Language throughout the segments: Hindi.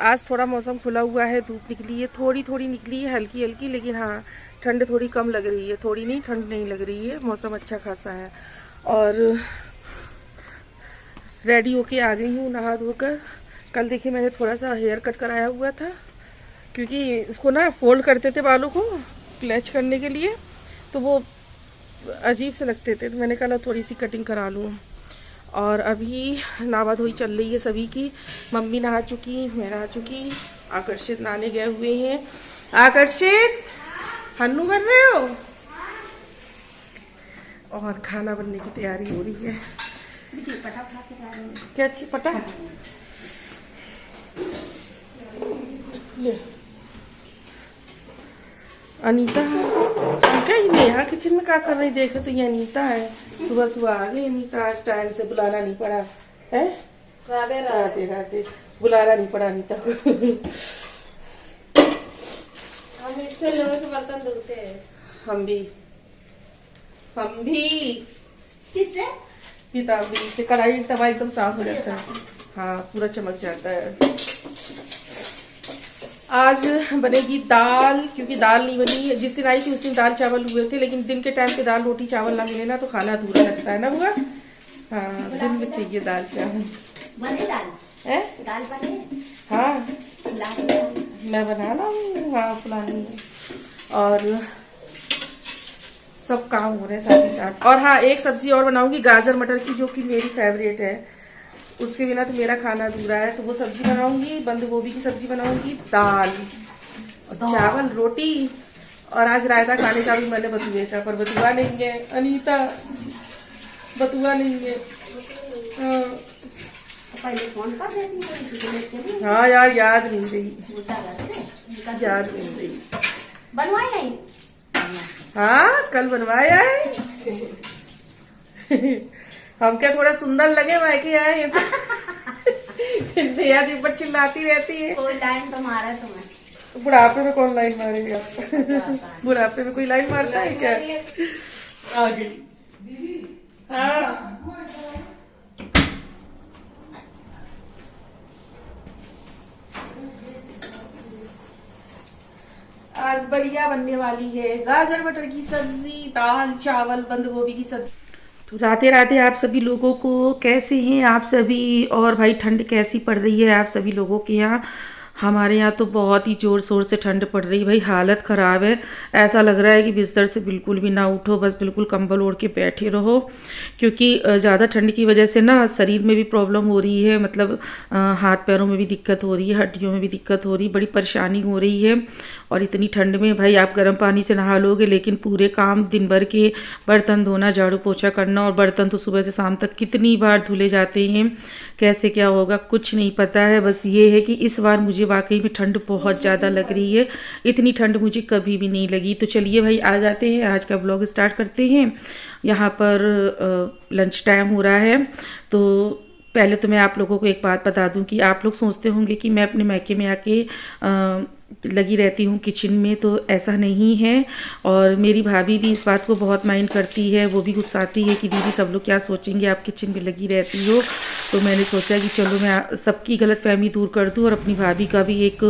आज थोड़ा मौसम खुला हुआ है, धूप निकली है, थोड़ी थोड़ी निकली है, हल्की हल्की, लेकिन हाँ ठंड थोड़ी कम लग रही है, थोड़ी नहीं, ठंड नहीं लग रही है, मौसम अच्छा खासा है। और रेडी होके आ गई हूँ नहा धोकर। कल देखिए मैंने थोड़ा सा हेयर कट कराया हुआ था, क्योंकि इसको ना फोल्ड करते थे बालों को क्लच करने के लिए, तो वो अजीब से लगते थे, तो मैंने कहा थोड़ी सी कटिंग करा लूँ। और अभी नहा धोई चल रही है सभी की। मम्मी नहा चुकी, मैं नहा चुकी, आकर्षित नहाने गए हुए हैं। आकर्षित हन्नू कर रहे हो? और खाना बनने की तैयारी हो रही है। क्या अच्छी पटा ले अनीता क्या नेहा किचन में क्या कर रही? देखे तो ये अनीता है, सुबह सुबह आ गई अनीता। आज टाइम से बुलाना नहीं पड़ा है। राधे राधे राधे। बुलाना नहीं पड़ा अनीता को। हम इससे लोगों के बर्तन धोते हैं। हम भी किससे? पीताम्बरी से। कढ़ाई तवा एकदम साफ हो जाता है, हाँ पूरा चमक जाता है। आज बनेगी दाल, क्योंकि दाल नहीं बनी है। जिस दिन आई थी उस दिन दाल चावल हुए थे, लेकिन दिन के टाइम पे दाल रोटी चावल ना मिले ना तो खाना अधूरा लगता है ना बुआ। हाँ दिन में चाहिए दाल चावल। बने दाल है? दाल बने? हाँ मैं बना लाऊंगी, हाँ फुलानी है। और सब काम हो रहे हैं साथ ही साथ। और हाँ एक सब्जी और बनाऊंगी गाजर मटर की, जो कि मेरी फेवरेट है। उसके बिना तो मेरा खाना अधूरा है, तो वो सब्जी बनाऊंगी। बंद गोभी की सब्जी बनाऊंगी, दाल और चावल रोटी। और आज रायता खाने का भी मैंने बतुए का, पर बतुआ नहीं है अनीता, बतुआ नहीं है। पहले फोन कर देती। हाँ यार याद नहीं रही, याद नहीं रही। बनवाई नहीं? हाँ कल बनवाया है। हम क्या थोड़ा सुंदर लगे मायके आए हैं तो याद ऊपर चिल्लाती रहती है। कोई लाइन तो मारा तुम्हें? बुढ़ापे में कौन लाइन मारेगा? बुढ़ापे में कोई लाइन मारता है क्या? आ गई। हाँ आज बढ़िया बनने वाली है गाजर मटर की सब्जी, दाल चावल, बंद गोभी की सब्जी। तो राधे राधे आप सभी लोगों को। कैसे हैं आप सभी? और भाई ठंड कैसी पड़ रही है आप सभी लोगों के यहाँ? हमारे यहाँ तो बहुत ही ज़ोर शोर से ठंड पड़ रही है भाई, हालत ख़राब है। ऐसा लग रहा है कि बिस्तर से बिल्कुल भी ना उठो, बस बिल्कुल कंबल ओढ़ के बैठे रहो, क्योंकि ज़्यादा ठंड की वजह से ना शरीर में भी प्रॉब्लम हो रही है, मतलब हाथ पैरों में भी दिक्कत हो रही है, हड्डियों में भी दिक्कत हो रही है, बड़ी परेशानी हो रही है। और इतनी ठंड में भाई आप गर्म पानी से नहा लोगे, लेकिन पूरे काम दिन भर के बर्तन धोना, झाड़ू पोछा करना, और बर्तन तो सुबह से शाम तक कितनी बार धुले जाते हैं, कैसे क्या होगा कुछ नहीं पता है। बस ये है कि इस बार मुझे वाकई में ठंड बहुत ज़्यादा लग रही है, इतनी ठंड मुझे कभी भी नहीं लगी। तो चलिए भाई आ जाते हैं, आज का ब्लॉग स्टार्ट करते हैं। यहाँ पर लंच टाइम हो रहा है। तो पहले तो मैं आप लोगों को एक बात बता दूं कि आप लोग सोचते होंगे कि मैं अपने मायके में आके लगी रहती हूँ किचन में, तो ऐसा नहीं है। और मेरी भाभी भी इस बात को बहुत माइंड करती है, वो भी गुस्साती है कि दीदी सब लोग क्या सोचेंगे आप किचन में लगी रहती हो। तो मैंने सोचा कि चलो मैं सबकी गलतफहमी दूर कर दूँ, और अपनी भाभी का भी एक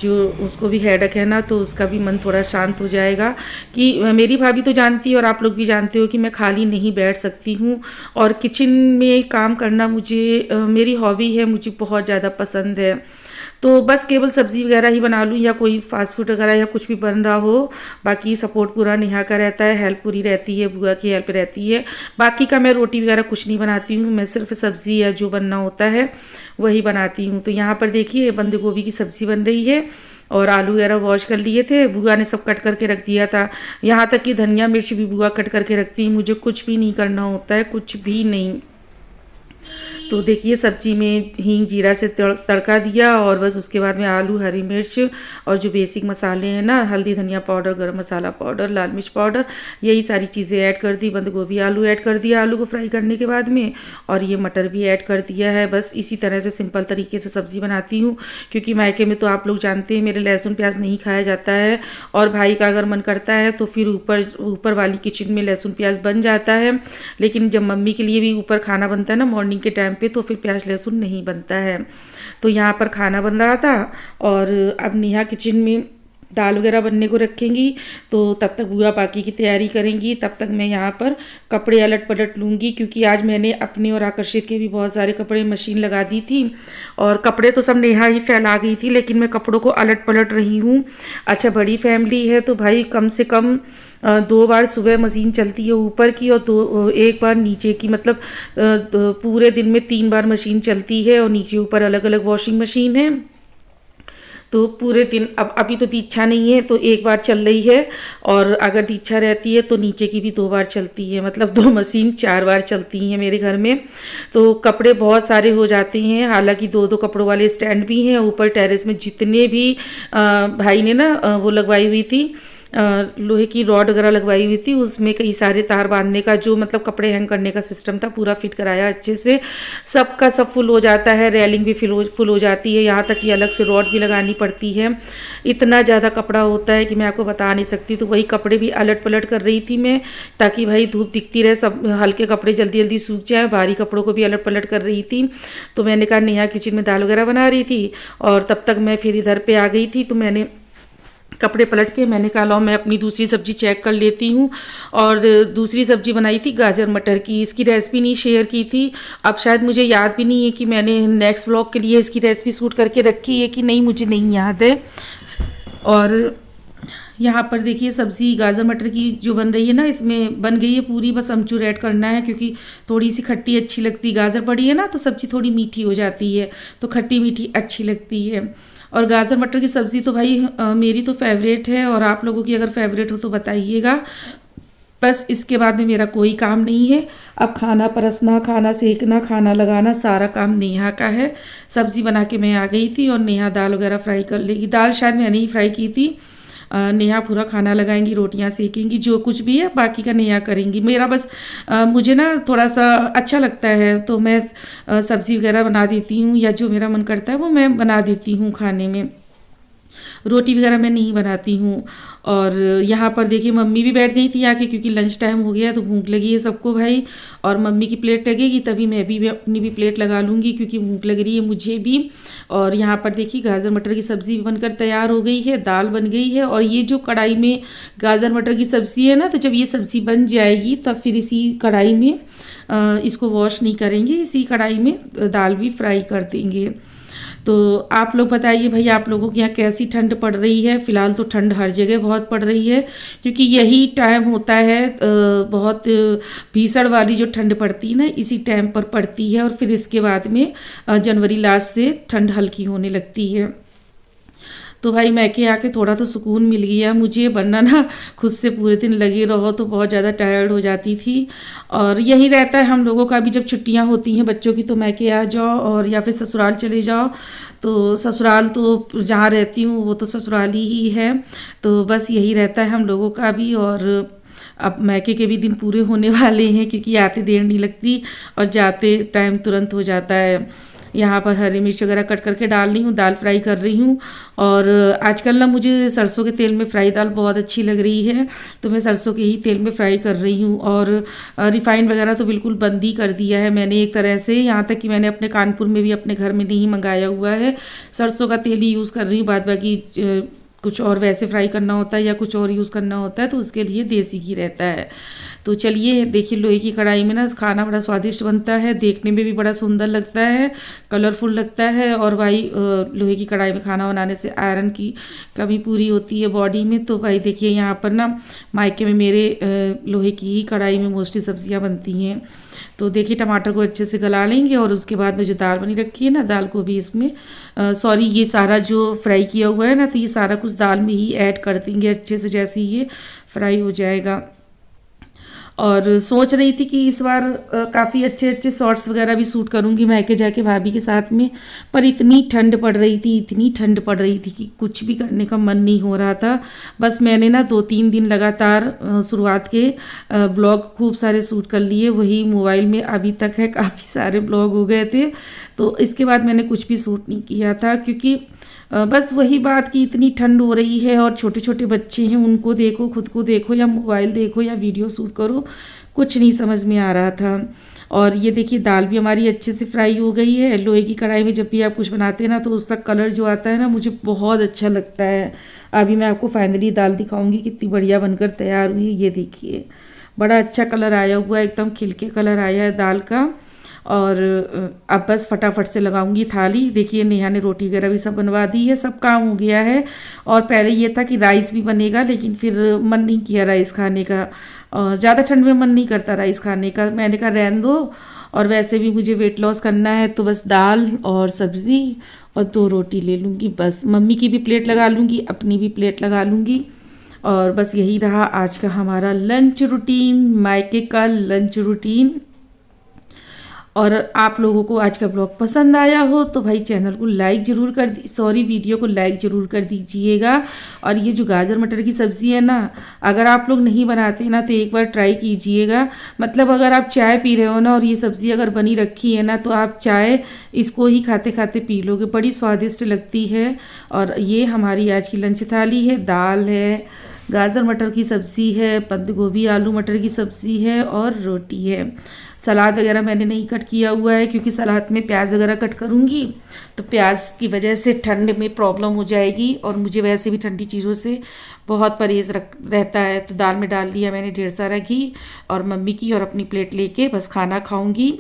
जो उसको भी हेडेक है ना, तो उसका भी मन थोड़ा शांत हो जाएगा। कि मेरी भाभी तो जानती है और आप लोग भी जानते हो कि मैं खाली नहीं बैठ सकती हूँ, और किचन में काम करना मुझे मेरी हॉबी है, मुझे बहुत ज़्यादा पसंद है। तो बस केवल सब्ज़ी वगैरह ही बना लूँ, या कोई फास्ट फूड वगैरह या कुछ भी बन रहा हो, बाकी सपोर्ट पूरा नेहा का रहता है, हेल्प पूरी रहती है, बुआ की हेल्प रहती है। बाकी का मैं रोटी वगैरह कुछ नहीं बनाती हूँ, मैं सिर्फ सब्ज़ी या जो बनना होता है वही बनाती हूँ। तो यहाँ पर देखिए बंद गोभी की सब्ज़ी बन रही है, और आलू वगैरह वॉश कर लिए थे, बुआ ने सब कट करके रख दिया था। यहाँ तक कि धनिया मिर्च भी बुआ कट करके रखती है, मुझे कुछ भी नहीं करना होता है, कुछ भी नहीं। तो देखिए सब्जी में हींग जीरा से तड़का दिया, और बस उसके बाद में आलू, हरी मिर्च और जो बेसिक मसाले हैं ना, हल्दी धनिया पाउडर, गरम मसाला पाउडर, लाल मिर्च पाउडर, यही सारी चीज़ें ऐड कर दी। बंद गोभी आलू ऐड कर दिया आलू को फ्राई करने के बाद में, और ये मटर भी ऐड कर दिया है। बस इसी तरह से सिंपल तरीके से सब्ज़ी बनाती हूँ, क्योंकि मायके में तो आप लोग जानते हैं मेरे लहसुन प्याज नहीं खाया जाता है, और भाई का अगर मन करता है तो फिर ऊपर वाली किचन में लहसुन प्याज बन जाता है। लेकिन जब मम्मी के लिए भी ऊपर खाना बनता है ना मॉर्निंग के टाइम पे तो फिर प्याज लहसुन नहीं बनता है। तो यहाँ पर खाना बन रहा था और अब नेहा किचन में दाल वगैरह बनने को रखेंगी, तो तब तक बुआ बाकी की तैयारी करेंगी। तब तक मैं यहाँ पर कपड़े अलट पलट लूँगी, क्योंकि आज मैंने अपने और आकर्षित के भी बहुत सारे कपड़े मशीन लगा दी थी और कपड़े तो सब नेहा ही फैला गई थी, लेकिन मैं कपड़ों को अलट पलट रही हूँ। अच्छा, बड़ी फैमिली है तो भाई कम से कम 2 बार सुबह मशीन चलती है ऊपर की और एक बार नीचे की, मतलब पूरे दिन में 3 बार मशीन चलती है और नीचे ऊपर अलग अलग वॉशिंग मशीन है। तो पूरे दिन अब अभी तो दीक्षा नहीं है तो 1 बार चल रही है, और अगर दीक्षा रहती है तो नीचे की भी 2 बार चलती है, मतलब 2 मशीन 4 बार चलती हैं मेरे घर में। तो कपड़े बहुत सारे हो जाते हैं, हालांकि 2-2 कपड़ों वाले स्टैंड भी हैं ऊपर टेरेस में। जितने भी भाई ने ना वो लगवाई हुई थी, लोहे की रॉड वगैरह लगवाई हुई थी, उसमें कई सारे तार बांधने का जो मतलब कपड़े हैंग करने का सिस्टम था, पूरा फिट कराया अच्छे से। सबका सब फुल हो जाता है, रेलिंग भी फुल हो जाती है, यहाँ तक कि अलग से रॉड भी लगानी पड़ती है। इतना ज़्यादा कपड़ा होता है कि मैं आपको बता नहीं सकती। तो वही कपड़े भी अलट पलट कर रही थी मैं, ताकि भाई धूप दिखती रहे, सब हल्के कपड़े जल्दी जल्दी सूख जाए। भारी कपड़ों को भी अलट पलट कर रही थी। तो मैंने कहा नेहा किचन में दाल वगैरह बना रही थी और तब तक मैं फिर इधर पे आ गई थी। तो मैंने कपड़े पलट के मैंने कहा लो मैं अपनी दूसरी सब्जी चेक कर लेती हूँ। और दूसरी सब्जी बनाई थी गाजर मटर की। इसकी रेसिपी नहीं शेयर की थी, अब शायद मुझे याद भी नहीं है कि मैंने नेक्स्ट व्लॉग के लिए इसकी रेसिपी शूट करके रखी है कि नहीं, मुझे नहीं याद है। और यहाँ पर देखिए सब्ज़ी गाजर मटर की जो बन रही है ना, इसमें बन गई है पूरी, बस अमचूर ऐड करना है, क्योंकि थोड़ी सी खट्टी अच्छी लगती, गाजर पड़ी है ना तो सब्ज़ी थोड़ी मीठी हो जाती है, तो खट्टी मीठी अच्छी लगती है। और गाजर मटर की सब्ज़ी तो भाई मेरी तो फेवरेट है, और आप लोगों की अगर फेवरेट हो तो बताइएगा। बस इसके बाद में मेरा कोई काम नहीं है, अब खाना परसना, खाना सेकना, खाना लगाना सारा काम नेहा का है। सब्ज़ी बना के मैं आ गई थी और नेहा दाल वगैरह फ्राई कर लेगी। दाल शायद मैंने ही फ्राई की थी, नेहा पूरा खाना लगाएंगी, रोटियां सेकेंगी, जो कुछ भी है बाकी का नेहा करेंगी। मेरा बस मुझे ना थोड़ा सा अच्छा लगता है तो मैं सब्ज़ी वगैरह बना देती हूँ, या जो मेरा मन करता है वो मैं बना देती हूँ खाने में। रोटी वगैरह मैं नहीं बनाती हूँ। और यहाँ पर देखिए मम्मी भी बैठ गई थी आके, क्योंकि लंच टाइम हो गया तो भूख लगी है सबको भाई। और मम्मी की प्लेट लगेगी तभी मैं भी अपनी भी प्लेट लगा लूँगी, क्योंकि भूख लग रही है मुझे भी। और यहाँ पर देखिए गाजर मटर की सब्ज़ी बनकर तैयार हो गई है, दाल बन गई है। और ये जो कढ़ाई में गाजर मटर की सब्ज़ी है ना, तो जब ये सब्ज़ी बन जाएगी तब फिर इसी कढ़ाई में इसको वॉश नहीं करेंगे, इसी कढ़ाई में दाल भी फ्राई कर देंगे। तो आप लोग बताइए भाई, आप लोगों के यहाँ कैसी ठंड पड़ रही है। फ़िलहाल तो ठंड हर जगह बहुत पड़ रही है, क्योंकि यही टाइम होता है बहुत भीषण वाली जो ठंड पड़ती है ना, इसी टाइम पर पड़ती है। और फिर इसके बाद में जनवरी लास्ट से ठंड हल्की होने लगती है। तो भाई मैके आके थोड़ा तो सुकून मिल गया मुझे, वरना ना खुद से पूरे दिन लगे रहो तो बहुत ज़्यादा टायर्ड हो जाती थी। और यही रहता है हम लोगों का भी, जब छुट्टियां होती हैं बच्चों की तो मैके आ जाओ और या फिर ससुराल चले जाओ। तो ससुराल तो जहाँ रहती हूँ वो तो ससुराल ही है, तो बस यही रहता है हम लोगों का भी। और अब मैके के भी दिन पूरे होने वाले हैं, क्योंकि आते देर नहीं लगती और जाते टाइम तुरंत हो जाता है। यहाँ पर हरी मिर्च वगैरह कट करके डाल रही हूँ, दाल फ्राई कर रही हूँ। और आजकल ना मुझे सरसों के तेल में फ्राई दाल बहुत अच्छी लग रही है, तो मैं सरसों के ही तेल में फ्राई कर रही हूँ। और रिफाइंड वगैरह तो बिल्कुल बंद ही कर दिया है मैंने एक तरह से, यहाँ तक कि मैंने अपने कानपुर में भी अपने घर में नहीं मंगाया हुआ है, सरसों का तेल ही यूज़ कर रही हूँ। बाद बाकी कुछ और वैसे फ्राई करना होता है या कुछ और यूज़ करना होता है तो उसके लिए देसी घी रहता है। तो चलिए देखिए, लोहे की कढ़ाई में ना खाना बड़ा स्वादिष्ट बनता है, देखने में भी बड़ा सुंदर लगता है, कलरफुल लगता है। और भाई लोहे की कढ़ाई में खाना बनाने से आयरन की कमी पूरी होती है बॉडी में। तो भाई देखिए यहाँ पर ना मायके में मेरे लोहे की ही कढ़ाई में मोस्टली सब्जियाँ बनती हैं। तो देखिए टमाटर को अच्छे से गला लेंगे और उसके बाद में जो दाल बनी रखी है ना, दाल को भी इसमें सॉरी ये सारा जो फ्राई किया हुआ है ना, तो ये सारा कुछ दाल में ही ऐड कर देंगे अच्छे से, जैसे ये फ्राई हो जाएगा। और सोच रही थी कि इस बार काफ़ी अच्छे अच्छे शॉर्ट्स वगैरह भी शूट करूँगी मैके जाके भाभी के साथ में, पर इतनी ठंड पड़ रही थी, इतनी ठंड पड़ रही थी कि कुछ भी करने का मन नहीं हो रहा था। बस मैंने ना 2-3 दिन लगातार शुरुआत के ब्लॉग खूब सारे शूट कर लिए, वही मोबाइल में अभी तक है, काफ़ी सारे ब्लॉग हो गए थे। तो इसके बाद मैंने कुछ भी शूट नहीं किया था, क्योंकि बस वही बात कि इतनी ठंड हो रही है और छोटे छोटे बच्चे हैं, उनको देखो, खुद को देखो, या मोबाइल देखो या वीडियो शूट करो, कुछ नहीं समझ में आ रहा था। और ये देखिए दाल भी हमारी अच्छे से फ्राई हो गई है। लोहे की कढ़ाई में जब भी आप कुछ बनाते हैं ना तो उसका कलर जो आता है ना मुझे बहुत अच्छा लगता है। अभी मैं आपको फाइनली दाल दिखाऊंगी कितनी बढ़िया बनकर तैयार हुई। ये देखिए बड़ा अच्छा कलर आया हुआ है, एकदम खिलके कलर आया है दाल का। और अब बस फटाफट से लगाऊंगी थाली। देखिए नेहा ने रोटी वगैरह भी सब बनवा दी है, सब काम हो गया है। और पहले ये था कि राइस भी बनेगा, लेकिन फिर मन नहीं किया राइस खाने का। ज़्यादा ठंड में मन नहीं करता राइस खाने का, मैंने कहा रहने दो। और वैसे भी मुझे वेट लॉस करना है तो बस दाल और सब्ज़ी और 2 रोटी ले लूँगी बस। मम्मी की भी प्लेट लगा लूँगी, अपनी भी प्लेट लगा लूँगी। और बस यही रहा आज का हमारा लंच रूटीन, मायके का लंच रूटीन। और आप लोगों को आज का ब्लॉग पसंद आया हो तो भाई चैनल को लाइक ज़रूर कर वीडियो को लाइक ज़रूर कर दीजिएगा। और ये जो गाजर मटर की सब्ज़ी है ना, अगर आप लोग नहीं बनाते ना तो एक बार ट्राई कीजिएगा। मतलब अगर आप चाय पी रहे हो ना और ये सब्ज़ी अगर बनी रखी है ना तो आप चाय इसको ही खाते खाते पी लोगे, बड़ी स्वादिष्ट लगती है। और ये हमारी आज की लंच थाली है, दाल है, गाजर मटर की सब्ज़ी है, बंद गोभी आलू मटर की सब्ज़ी है और रोटी है। सलाद वगैरह मैंने नहीं कट किया हुआ है क्योंकि सलाद में प्याज वगैरह कट करूँगी तो प्याज की वजह से ठंड में प्रॉब्लम हो जाएगी। और मुझे वैसे भी ठंडी चीज़ों से बहुत परहेज़ रहता है। तो दाल में डाल लिया मैंने ढेर सारा घी और मम्मी की और अपनी प्लेट लेके बस खाना खाऊंगी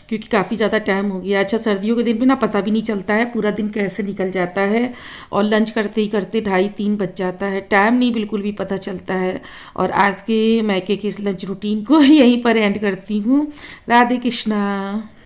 क्योंकि काफ़ी ज़्यादा टाइम हो गया। अच्छा सर्दियों के दिन में ना पता भी नहीं चलता है पूरा दिन कैसे निकल जाता है। और लंच करते ही करते 2:30-3 बज जाता है, टाइम नहीं बिल्कुल भी पता चलता है। और आज के मायके के इस लंच रूटीन को यहीं पर एंड करती हूँ। राधे कृष्णा।